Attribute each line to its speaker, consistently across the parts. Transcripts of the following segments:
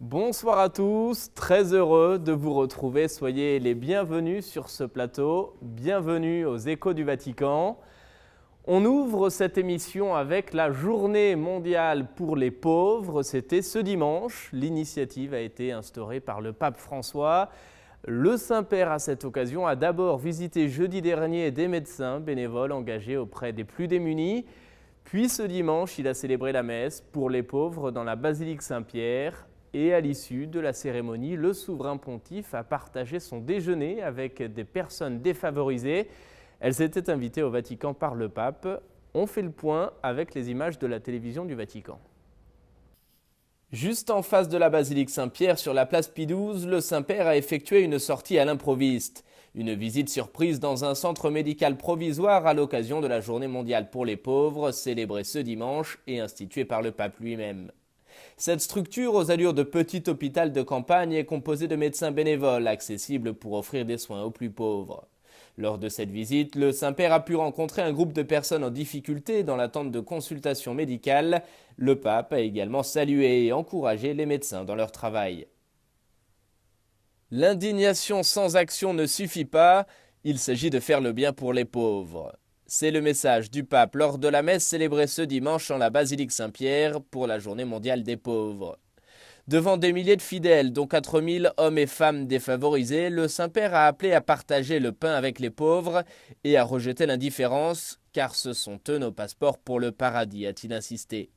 Speaker 1: Bonsoir à tous, très heureux de vous retrouver. Soyez les bienvenus sur ce plateau. Bienvenue aux Échos du Vatican. On ouvre cette émission avec la Journée mondiale pour les pauvres. C'était ce dimanche. L'initiative a été instaurée par le pape François. Le Saint-Père, à cette occasion, a d'abord visité jeudi dernier des médecins bénévoles engagés auprès des plus démunis. Puis ce dimanche, il a célébré la messe pour les pauvres dans la basilique Saint-Pierre. Et à l'issue de la cérémonie, le souverain pontife a partagé son déjeuner avec des personnes défavorisées. Elles étaient invitées au Vatican par le pape. On fait le point avec les images de la télévision du Vatican. Juste en face de la basilique Saint-Pierre, sur la place Pie XII, le Saint-Père a effectué une sortie à l'improviste. Une visite surprise dans un centre médical provisoire à l'occasion de la Journée mondiale pour les pauvres, célébrée ce dimanche et instituée par le pape lui-même. Cette structure aux allures de petit hôpital de campagne est composée de médecins bénévoles accessibles pour offrir des soins aux plus pauvres. Lors de cette visite, le Saint-Père a pu rencontrer un groupe de personnes en difficulté dans l'attente de consultations médicales. Le pape a également salué et encouragé les médecins dans leur travail. L'indignation sans action ne suffit pas, il s'agit de faire le bien pour les pauvres. C'est le message du pape lors de la messe célébrée ce dimanche en la basilique Saint-Pierre pour la Journée mondiale des pauvres. Devant des milliers de fidèles, dont 4000 hommes et femmes défavorisés, le Saint-Père a appelé à partager le pain avec les pauvres et à rejeter l'indifférence, car ce sont eux nos passeports pour le paradis, a-t-il insisté.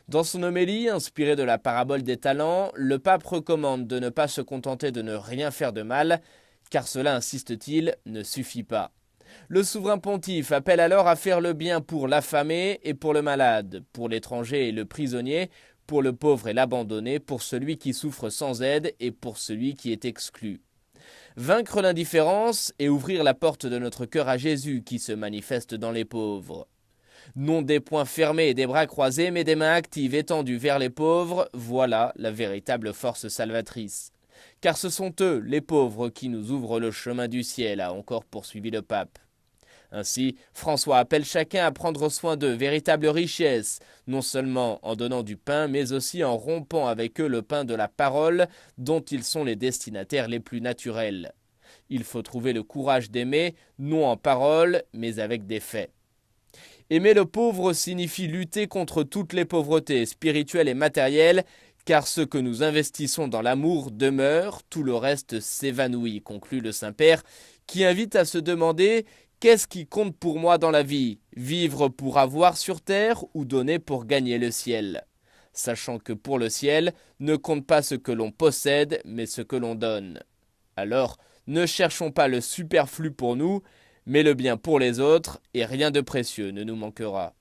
Speaker 1: Dans son homélie, inspirée de la parabole des talents, le pape recommande de ne pas se contenter de ne rien faire de mal, car cela, insiste-t-il, ne suffit pas. Le souverain pontife appelle alors à faire le bien pour l'affamé et pour le malade, pour l'étranger et le prisonnier, pour le pauvre et l'abandonné, pour celui qui souffre sans aide et pour celui qui est exclu. Vaincre l'indifférence et ouvrir la porte de notre cœur à Jésus qui se manifeste dans les pauvres. Non des poings fermés et des bras croisés, mais des mains actives étendues vers les pauvres, voilà la véritable force salvatrice. Car ce sont eux, les pauvres, qui nous ouvrent le chemin du ciel, a encore poursuivi le pape. Ainsi, François appelle chacun à prendre soin d'eux, véritable richesse, non seulement en donnant du pain, mais aussi en rompant avec eux le pain de la parole, dont ils sont les destinataires les plus naturels. Il faut trouver le courage d'aimer, non en parole, mais avec des faits. Aimer le pauvre signifie lutter contre toutes les pauvretés spirituelles et matérielles, car ce que nous investissons dans l'amour demeure, tout le reste s'évanouit, conclut le Saint-Père, qui invite à se demander « Qu'est-ce qui compte pour moi dans la vie ? Vivre pour avoir sur terre ou donner pour gagner le ciel ?» Sachant que pour le ciel, ne compte pas ce que l'on possède, mais ce que l'on donne. Alors, ne cherchons pas le superflu pour nous, mais le bien pour les autres, et rien de précieux ne nous manquera.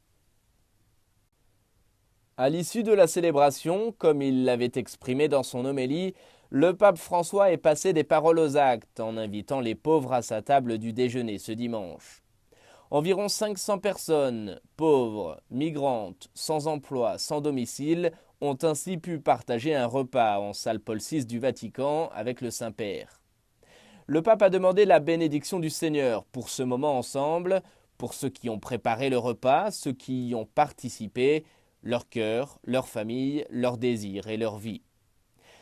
Speaker 1: À l'issue de la célébration, comme il l'avait exprimé dans son homélie, le pape François est passé des paroles aux actes en invitant les pauvres à sa table du déjeuner ce dimanche. Environ 500 personnes, pauvres, migrantes, sans emploi, sans domicile, ont ainsi pu partager un repas en salle Paul VI du Vatican avec le Saint-Père. Le pape a demandé la bénédiction du Seigneur pour ce moment ensemble, pour ceux qui ont préparé le repas, ceux qui y ont participé, leur cœur, leur famille, leurs désirs et leur vie.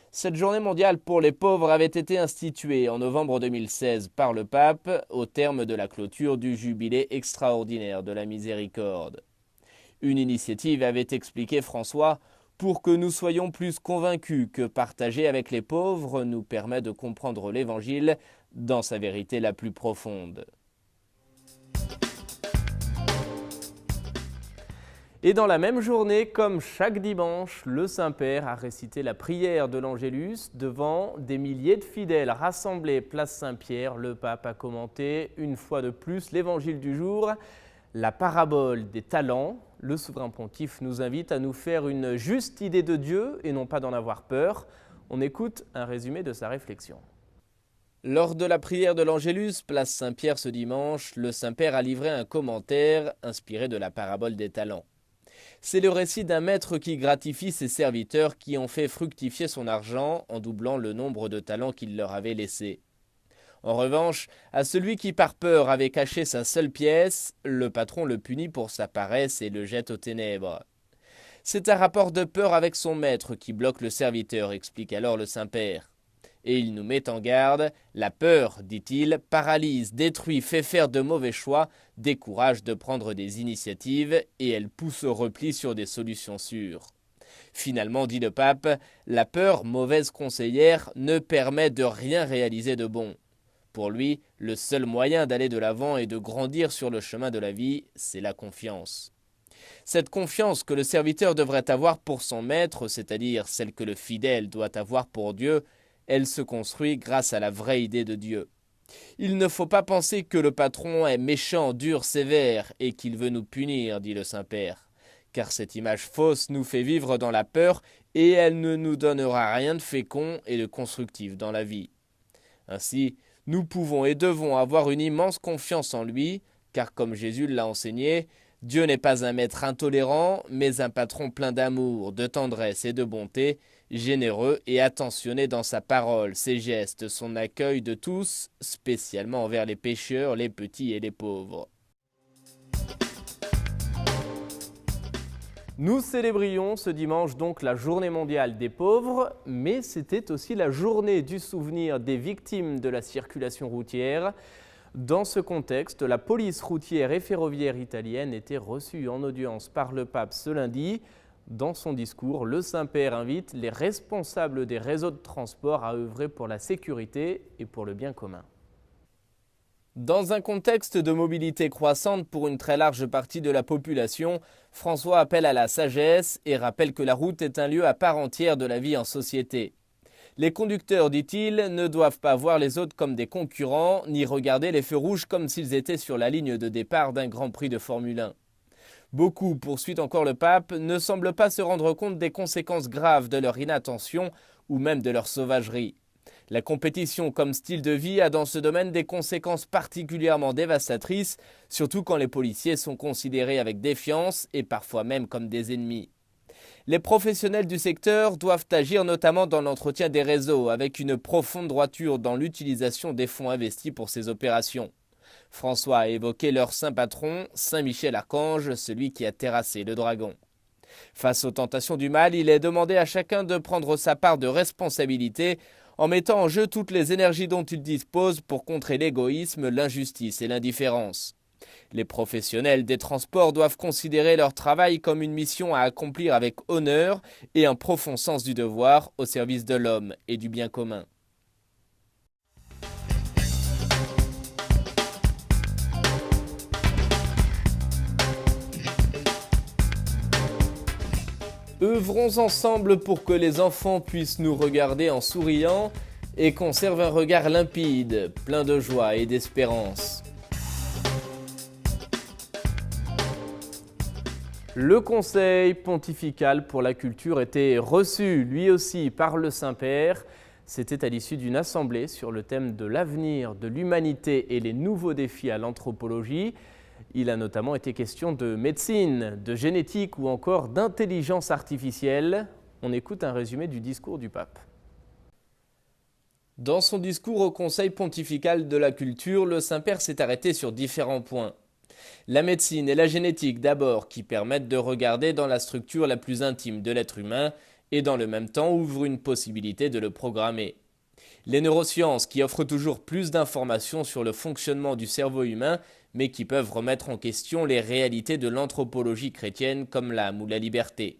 Speaker 1: Cette journée mondiale pour les pauvres avait été instituée en novembre 2016 par le pape au terme de la clôture du jubilé extraordinaire de la miséricorde. Une initiative avait expliqué François pour que nous soyons plus convaincus que partager avec les pauvres nous permet de comprendre l'Évangile dans sa vérité la plus profonde. Et dans la même journée, comme chaque dimanche, le Saint-Père a récité la prière de l'Angélus devant des milliers de fidèles rassemblés place Saint-Pierre. Le pape a commenté une fois de plus l'évangile du jour, la parabole des talents. Le souverain pontife nous invite à nous faire une juste idée de Dieu et non pas d'en avoir peur. On écoute un résumé de sa réflexion. Lors de la prière de l'Angélus, place Saint-Pierre ce dimanche, le Saint-Père a livré un commentaire inspiré de la parabole des talents. C'est le récit d'un maître qui gratifie ses serviteurs qui ont fait fructifier son argent en doublant le nombre de talents qu'il leur avait laissés. En revanche, à celui qui par peur avait caché sa seule pièce, le patron le punit pour sa paresse et le jette aux ténèbres. C'est un rapport de peur avec son maître qui bloque le serviteur, explique alors le Saint-Père. Et il nous met en garde, la peur, dit-il, paralyse, détruit, fait faire de mauvais choix, décourage de prendre des initiatives et elle pousse au repli sur des solutions sûres. Finalement, dit le pape, la peur, mauvaise conseillère, ne permet de rien réaliser de bon. Pour lui, le seul moyen d'aller de l'avant et de grandir sur le chemin de la vie, c'est la confiance. Cette confiance que le serviteur devrait avoir pour son maître, c'est-à-dire celle que le fidèle doit avoir pour Dieu, elle se construit grâce à la vraie idée de Dieu. Il ne faut pas penser que le patron est méchant, dur, sévère et qu'il veut nous punir, dit le Saint-Père, car cette image fausse nous fait vivre dans la peur et elle ne nous donnera rien de fécond et de constructif dans la vie. Ainsi, nous pouvons et devons avoir une immense confiance en lui, car comme Jésus l'a enseigné, Dieu n'est pas un maître intolérant, mais un patron plein d'amour, de tendresse et de bonté, généreux et attentionné dans sa parole, ses gestes, son accueil de tous, spécialement envers les pécheurs, les petits et les pauvres. Nous célébrions ce dimanche donc la journée mondiale des pauvres, mais c'était aussi la journée du souvenir des victimes de la circulation routière. Dans ce contexte, la police routière et ferroviaire italienne était reçue en audience par le pape ce lundi. Dans son discours, le Saint-Père invite les responsables des réseaux de transport à œuvrer pour la sécurité et pour le bien commun. Dans un contexte de mobilité croissante pour une très large partie de la population, François appelle à la sagesse et rappelle que la route est un lieu à part entière de la vie en société. Les conducteurs, dit-il, ne doivent pas voir les autres comme des concurrents, ni regarder les feux rouges comme s'ils étaient sur la ligne de départ d'un Grand Prix de Formule 1. Beaucoup, poursuit encore le pape, ne semblent pas se rendre compte des conséquences graves de leur inattention ou même de leur sauvagerie. La compétition comme style de vie a dans ce domaine des conséquences particulièrement dévastatrices, surtout quand les policiers sont considérés avec défiance et parfois même comme des ennemis. Les professionnels du secteur doivent agir notamment dans l'entretien des réseaux, avec une profonde droiture dans l'utilisation des fonds investis pour ces opérations. François a évoqué leur saint patron, Saint Michel Archange, celui qui a terrassé le dragon. Face aux tentations du mal, il est demandé à chacun de prendre sa part de responsabilité en mettant en jeu toutes les énergies dont il dispose pour contrer l'égoïsme, l'injustice et l'indifférence. Les professionnels des transports doivent considérer leur travail comme une mission à accomplir avec honneur et un profond sens du devoir au service de l'homme et du bien commun. Œuvrons ensemble pour que les enfants puissent nous regarder en souriant et conservent un regard limpide, plein de joie et d'espérance. Le Conseil pontifical pour la culture était reçu, lui aussi, par le Saint-Père. C'était à l'issue d'une assemblée sur le thème de l'avenir de l'humanité et les nouveaux défis à l'anthropologie. Il a notamment été question de médecine, de génétique ou encore d'intelligence artificielle. On écoute un résumé du discours du pape. Dans son discours au Conseil pontifical de la culture, le Saint-Père s'est arrêté sur différents points. La médecine et la génétique d'abord, qui permettent de regarder dans la structure la plus intime de l'être humain et dans le même temps ouvrent une possibilité de le programmer. Les neurosciences, qui offrent toujours plus d'informations sur le fonctionnement du cerveau humain, mais qui peuvent remettre en question les réalités de l'anthropologie chrétienne comme l'âme ou la liberté.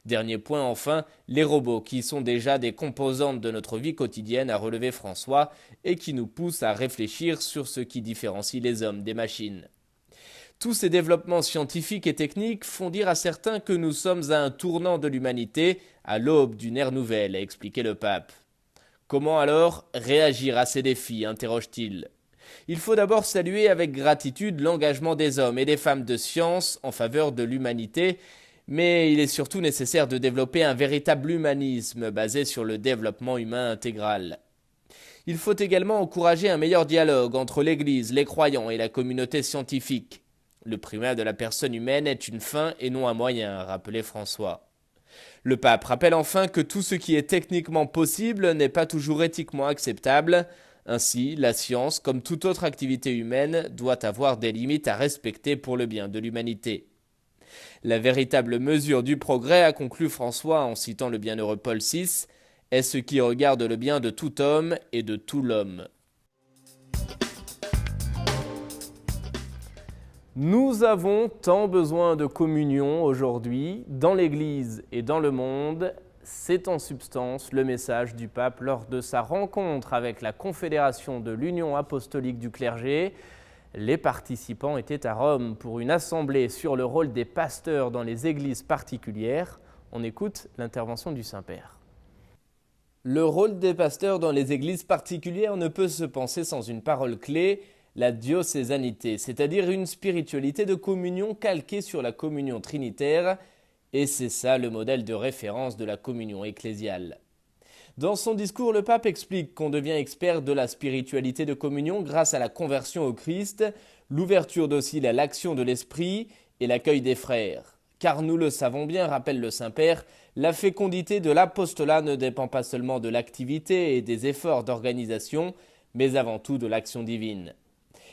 Speaker 1: Dernier point enfin, les robots qui sont déjà des composantes de notre vie quotidienne a relevé François et qui nous poussent à réfléchir sur ce qui différencie les hommes des machines. Tous ces développements scientifiques et techniques font dire à certains que nous sommes à un tournant de l'humanité, à l'aube d'une ère nouvelle, a expliqué le pape. Comment alors réagir à ces défis, interroge-t-il. Il faut d'abord saluer avec gratitude l'engagement des hommes et des femmes de science en faveur de l'humanité, mais il est surtout nécessaire de développer un véritable humanisme basé sur le développement humain intégral. Il faut également encourager un meilleur dialogue entre l'Église, les croyants et la communauté scientifique. Le primat de la personne humaine est une fin et non un moyen, a rappelé François. Le pape rappelle enfin que tout ce qui est techniquement possible n'est pas toujours éthiquement acceptable. Ainsi, la science, comme toute autre activité humaine, doit avoir des limites à respecter pour le bien de l'humanité. La véritable mesure du progrès, a conclu François en citant le bienheureux Paul VI, est ce qui regarde le bien de tout homme et de tout l'homme. Nous avons tant besoin de communion aujourd'hui, dans l'Église et dans le monde. C'est en substance le message du pape lors de sa rencontre avec la Confédération de l'Union apostolique du clergé. Les participants étaient à Rome pour une assemblée sur le rôle des pasteurs dans les églises particulières. On écoute l'intervention du Saint-Père. Le rôle des pasteurs dans les églises particulières ne peut se penser sans une parole clé, la diocésanité, c'est-à-dire une spiritualité de communion calquée sur la communion trinitaire, et c'est ça le modèle de référence de la communion ecclésiale. Dans son discours, le pape explique qu'on devient expert de la spiritualité de communion grâce à la conversion au Christ, l'ouverture docile à l'action de l'Esprit et l'accueil des frères. Car nous le savons bien, rappelle le Saint-Père, la fécondité de l'apostolat ne dépend pas seulement de l'activité et des efforts d'organisation, mais avant tout de l'action divine.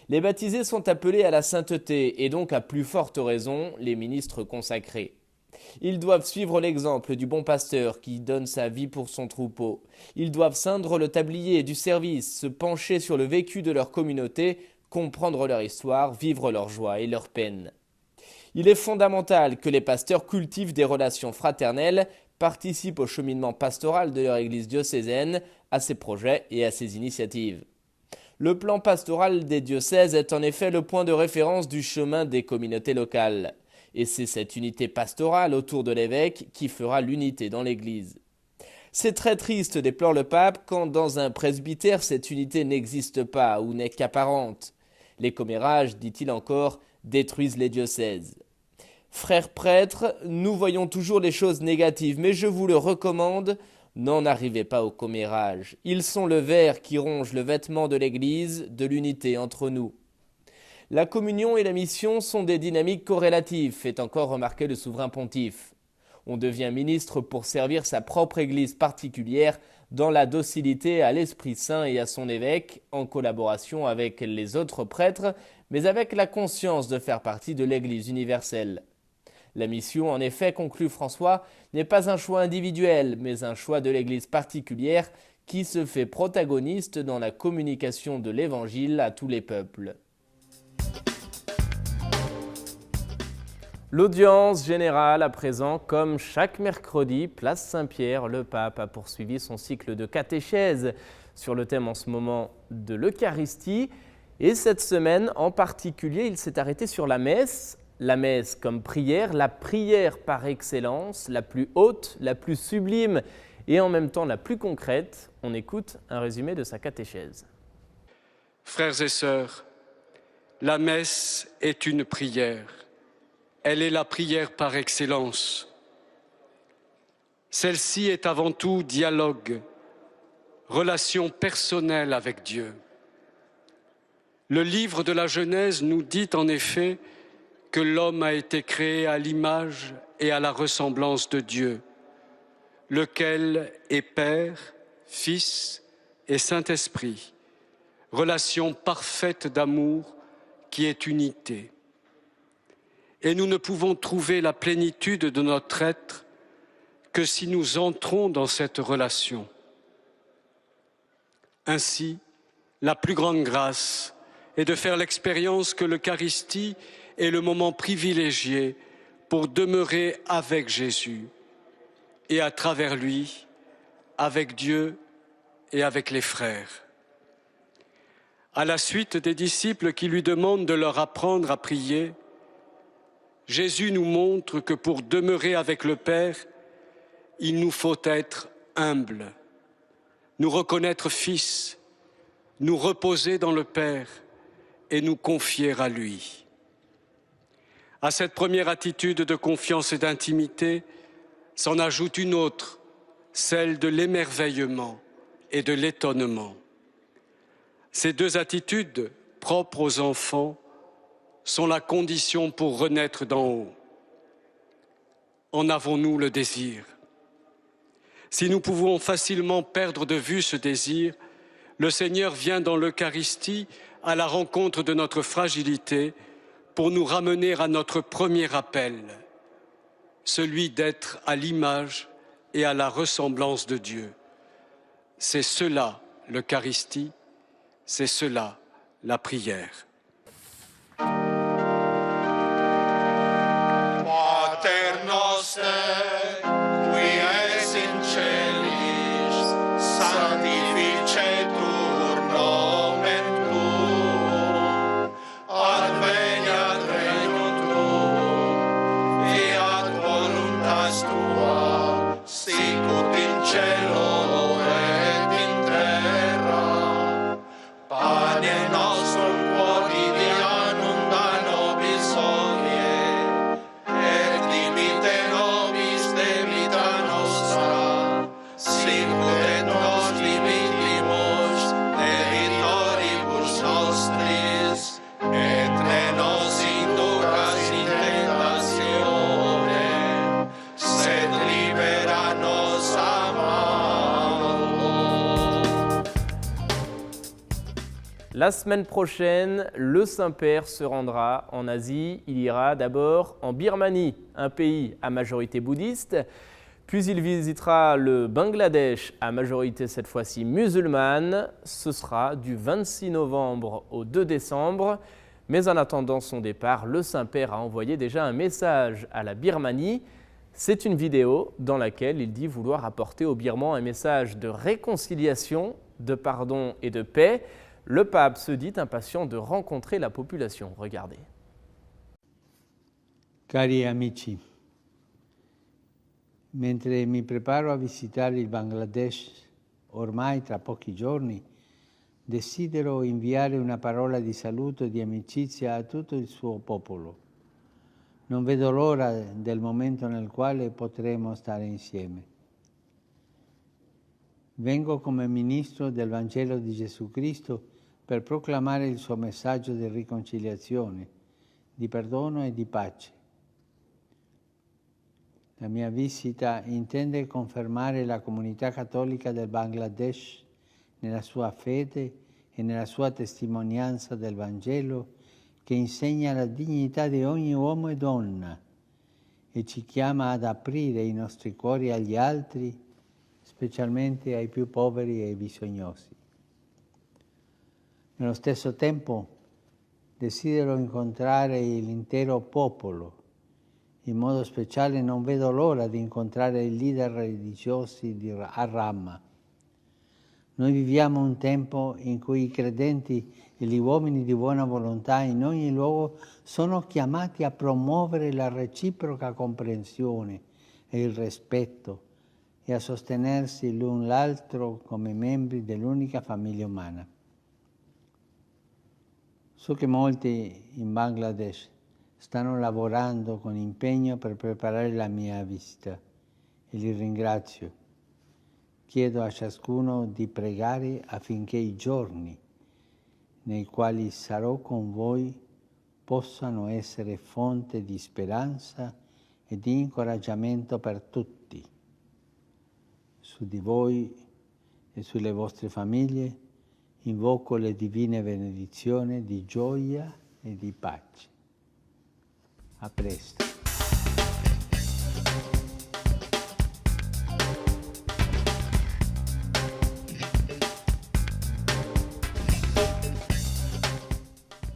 Speaker 1: Les baptisés sont appelés à la sainteté et donc à plus forte raison les ministres consacrés. Ils doivent suivre l'exemple du bon pasteur qui donne sa vie pour son troupeau. Ils doivent ceindre le tablier du service, se pencher sur le vécu de leur communauté, comprendre leur histoire, vivre leur joie et leur peine. Il est fondamental que les pasteurs cultivent des relations fraternelles, participent au cheminement pastoral de leur église diocésaine, à ses projets et à ses initiatives. Le plan pastoral des diocèses est en effet le point de référence du chemin des communautés locales. Et c'est cette unité pastorale autour de l'évêque qui fera l'unité dans l'Église. C'est très triste, déplore le pape, quand dans un presbytère cette unité n'existe pas ou n'est qu'apparente. Les commérages, dit-il encore, détruisent les diocèses. Frères prêtres, nous voyons toujours les choses négatives, mais je vous le recommande, n'en arrivez pas aux commérages. Ils sont le ver qui ronge le vêtement de l'Église, de l'unité entre nous. La communion et la mission sont des dynamiques corrélatives, fait encore remarquer le souverain pontife. On devient ministre pour servir sa propre église particulière dans la docilité à l'Esprit Saint et à son évêque, en collaboration avec les autres prêtres, mais avec la conscience de faire partie de l'église universelle. La mission, en effet, conclut François, n'est pas un choix individuel, mais un choix de l'église particulière qui se fait protagoniste dans la communication de l'évangile à tous les peuples. L'audience générale à présent, comme chaque mercredi, place Saint-Pierre, le pape a poursuivi son cycle de catéchèse sur le thème en ce moment de l'Eucharistie. Et cette semaine en particulier, il s'est arrêté sur la messe comme prière, la prière par excellence, la plus haute, la plus sublime et en même temps la plus concrète. On écoute un résumé de sa catéchèse.
Speaker 2: Frères et sœurs, la messe est une prière. Elle est la prière par excellence. Celle-ci est avant tout dialogue, relation personnelle avec Dieu. Le livre de la Genèse nous dit en effet que l'homme a été créé à l'image et à la ressemblance de Dieu, lequel est Père, Fils et Saint-Esprit, relation parfaite d'amour qui est unité. Et nous ne pouvons trouver la plénitude de notre être que si nous entrons dans cette relation. Ainsi, la plus grande grâce est de faire l'expérience que l'Eucharistie est le moment privilégié pour demeurer avec Jésus et à travers lui, avec Dieu et avec les frères. À la suite des disciples qui lui demandent de leur apprendre à prier, Jésus nous montre que pour demeurer avec le Père, il nous faut être humbles, nous reconnaître fils, nous reposer dans le Père et nous confier à lui. À cette première attitude de confiance et d'intimité s'en ajoute une autre, celle de l'émerveillement et de l'étonnement. Ces deux attitudes, propres aux enfants, sont la condition pour renaître d'en haut. En avons-nous le désir? Si nous pouvons facilement perdre de vue ce désir, le Seigneur vient dans l'Eucharistie à la rencontre de notre fragilité pour nous ramener à notre premier appel, celui d'être à l'image et à la ressemblance de Dieu. C'est cela l'Eucharistie, c'est cela la prière.
Speaker 3: Pater noster, qui es in celis, sanctificetur nomen tuum, adveniat regnum tuum, fiat voluntas tua, sicut in cielo et in terra. Pane nostrum quotidianum da nobis hodie, et dimitte nobis debita nostra, sicut et nos dimittimus debitoribus nostris, et ne nos inducas in tentatione, sed libera nos a malo.
Speaker 1: La semaine prochaine, le Saint-Père se rendra en Asie. Il ira d'abord en Birmanie, un pays à majorité bouddhiste. Puis il visitera le Bangladesh, à majorité cette fois-ci musulmane. Ce sera du 26 novembre au 2 décembre. Mais en attendant son départ, le Saint-Père a envoyé déjà un message à la Birmanie. C'est une vidéo dans laquelle il dit vouloir apporter aux Birmans un message de réconciliation, de pardon et de paix. Le pape se dit impatient de rencontrer la population. Regardez.
Speaker 4: Cari amici, mentre mi preparo a visitare il Bangladesh, ormai tra pochi giorni, desidero inviare una parola di saluto e di amicizia a tutto il suo popolo. Non vedo l'ora del momento nel quale potremo stare insieme. Vengo come ministro del Vangelo di Gesù Cristo per proclamare il suo messaggio di riconciliazione, di perdono e di pace. La mia visita intende confermare la comunità cattolica del Bangladesh nella sua fede e nella sua testimonianza del Vangelo che insegna la dignità di ogni uomo e donna e ci chiama ad aprire i nostri cuori agli altri, specialmente ai più poveri e bisognosi. Nello stesso tempo desidero incontrare l'intero popolo. In modo speciale non vedo l'ora di incontrare i leader religiosi a Rama. Noi viviamo un tempo in cui i credenti e gli uomini di buona volontà in ogni luogo sono chiamati a promuovere la reciproca comprensione e il rispetto e a sostenersi l'un l'altro come membri dell'unica famiglia umana. So che molti in Bangladesh stanno lavorando con impegno per preparare la mia visita e li ringrazio. Chiedo a ciascuno di pregare affinché i giorni nei quali sarò con voi possano essere fonte di speranza e di incoraggiamento per tutti. Su di voi e sulle vostre famiglie invoco le divine benedizioni di gioia e di pace. A presto.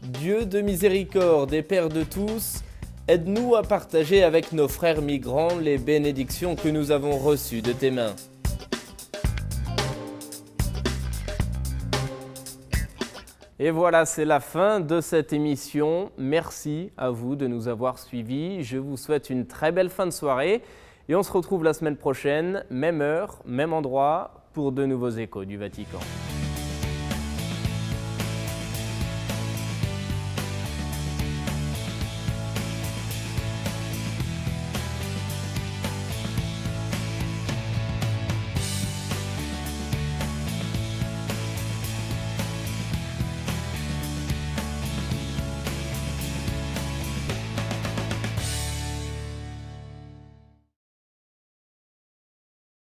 Speaker 1: Dieu de miséricorde et Père de tous, aide-nous à partager avec nos frères migrants les bénédictions que nous avons reçues de tes mains. Et voilà, c'est la fin de cette émission. Merci à vous de nous avoir suivis. Je vous souhaite une très belle fin de soirée et on se retrouve la semaine prochaine, même heure, même endroit, pour de nouveaux échos du Vatican.